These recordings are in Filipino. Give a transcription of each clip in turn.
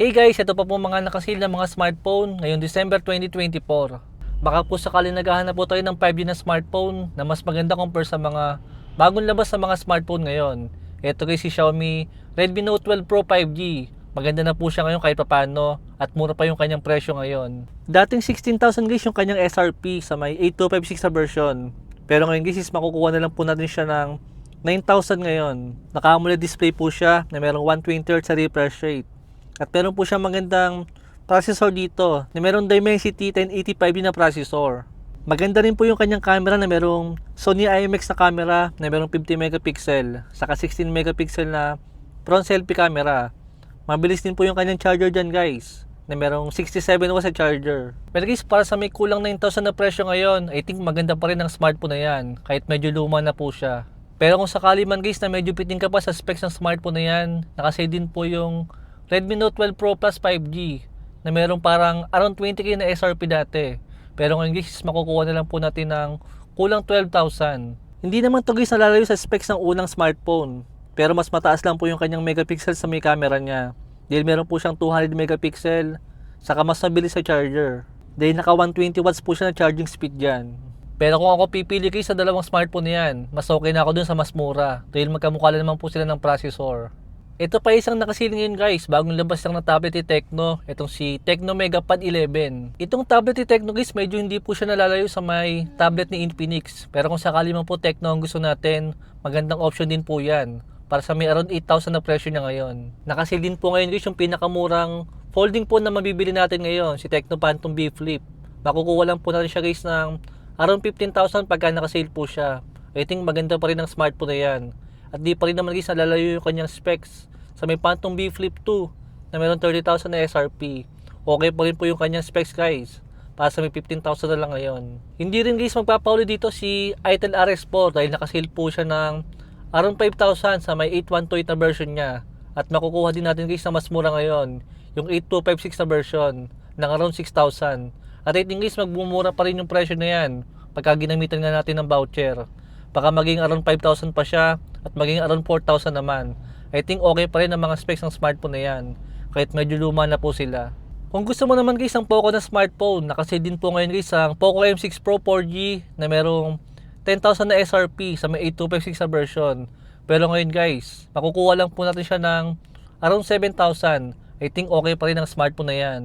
Hey guys, ito pa po mga nakasale na mga smartphone ngayong December 2024. Baka po sakali naghahanap po tayo ng 5G na smartphone na mas maganda compare sa mga bagong labas sa mga smartphone ngayon. Ito guys si Xiaomi Redmi Note 12 Pro 5G. Maganda na po siya ngayon kahit papano at mura pa yung kanyang presyo ngayon. Dating 16,000 guys yung kanyang SRP sa may 8256 na version. Pero ngayon guys is makukuha na lang po natin siya ng 9,000 ngayon. Naka-AMOLED display po siya na merong 120Hz sa refresh rate. At meron po siyang magandang processor dito na merong Dimensity 1080 5G na processor. Maganda rin po yung kanyang camera na merong Sony IMX na camera na merong 50 megapixel saka 16 megapixel na front selfie camera. Mabilis din po yung kanyang charger dyan guys na merong 67 watts sa charger. Pero guys, para sa may kulang 9,000 na presyo ngayon, I think maganda pa rin ang smartphone na yan kahit medyo luma na po siya. Pero kung sakali man guys na medyo piting ka pa sa specs ng smartphone na yan, nakasave din po yung Redmi Note 12 Pro Plus 5G na merong parang around 20k na SRP dati. Pero ngayon guys, makukuha na lang po natin ng kulang 12,000. Hindi naman to guys nalalayo sa specs ng unang smartphone. Pero mas mataas lang po yung kanyang megapixel sa may camera niya. Dahil meron po siyang 200 megapixel, saka mas mabilis sa charger. Dahil naka 120 watts po siya na charging speed dyan. Pero kung ako pipili guys sa dalawang smartphone na yan, mas okay na ako dun sa mas mura. Dahil magkamukha lang naman po sila ng processor. Ito pa isang nakasale ngayon guys, bagong labas lang na tablet ni Tecno, itong si Tecno MegaPad 11. Itong tablet ni Tecno guys, medyo hindi po siya nalalayo sa may tablet ni Infinix. Pero kung sakali man po Tecno ang gusto natin, magandang option din po yan. Para sa may around 8,000 na presyo niya ngayon. Nakasale din po ngayon guys yung pinakamurang folding phone na mabibili natin ngayon, si Tecno Phantom B Flip. Makukuha lang po natin siya guys ng around 15,000 pagka nakasale po siya. I think maganda pa rin ang smartphone na yan. At di pa rin naman guys nalalayo yung kanyang specs sa may Phantom B Flip 2 na meron 30,000 na SRP. Okay pa rin po yung kanyang specs guys. Para sa may 15,000 na lang ngayon. Hindi rin guys magpapauli dito si Itel RS4 dahil nakasale po siya ng around 5,000 sa may 8128 na version niya. At makukuha din natin guys na mas mura ngayon. Yung 8256 na version ng around 6,000. At I think guys magmumura pa rin yung presyo na yan pagka ginamitan nga natin ng voucher. Baka maging around 5,000 pa siya at maging around 4,000 naman. I think okay pa rin ang mga specs ng smartphone na yan kahit medyo luma na po sila. Kung gusto mo naman guys ang Poco na smartphone, nakasale din po ngayon guys ang Poco M6 Pro 4G na merong 10,000 na SRP sa may 8256 na version. Pero ngayon guys, makukuha lang po natin siya ng around 7,000. I think okay pa rin ang smartphone na yan.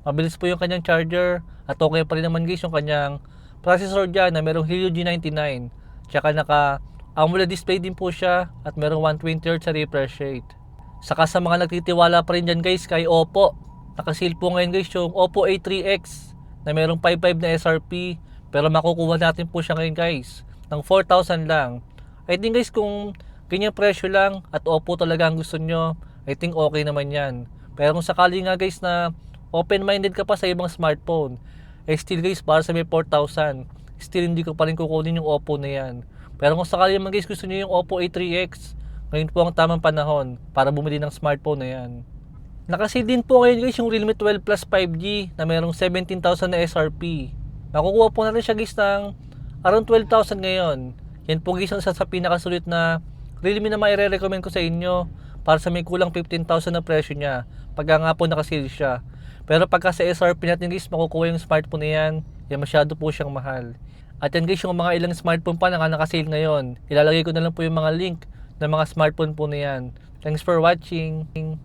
Mabilis po yung kanyang charger at okay pa rin naman guys yung kanyang processor dyan na merong Helio G99. Tsaka naka AMOLED display din po siya at merong 120Hz sa refresh rate. Saka sa mga nagtitiwala pa rin dyan guys kay Oppo, nakasale po ngayon guys yung Oppo A3X na merong 5.5 na SRP pero makukuha natin po siya ngayon guys ng 4,000 lang. I think guys kung ganyan presyo lang at Oppo talaga ang gusto nyo, I think okay naman yan. Pero kung sakali nga guys na open-minded ka pa sa ibang smartphone, still guys para sa may 4,000, still hindi ko pa rin kukunin yung Oppo na yan. Pero kung sakali naman guys gusto niyo yung Oppo A3X, ngayon po ang tamang panahon para bumili ng smartphone na yan. Nakasale din po ngayon guys yung Realme 12 Plus 5G na mayroong 17,000 na SRP. Makukuha po natin siya guys ng around 12,000 ngayon. Yan po guys ang isa sa pinakasulit na Realme na maire-recommend ko sa inyo para sa may kulang 15,000 na presyo niya pagka nga po nakasale siya. Pero pagka sa SRP natin guys makukuha yung smartphone na yan masyado po siyang mahal. At yan guys yung mga ilang smartphone pa na nakasale ngayon. Ilalagay ko na lang po yung mga link ng mga smartphone po na yan. Thanks for watching.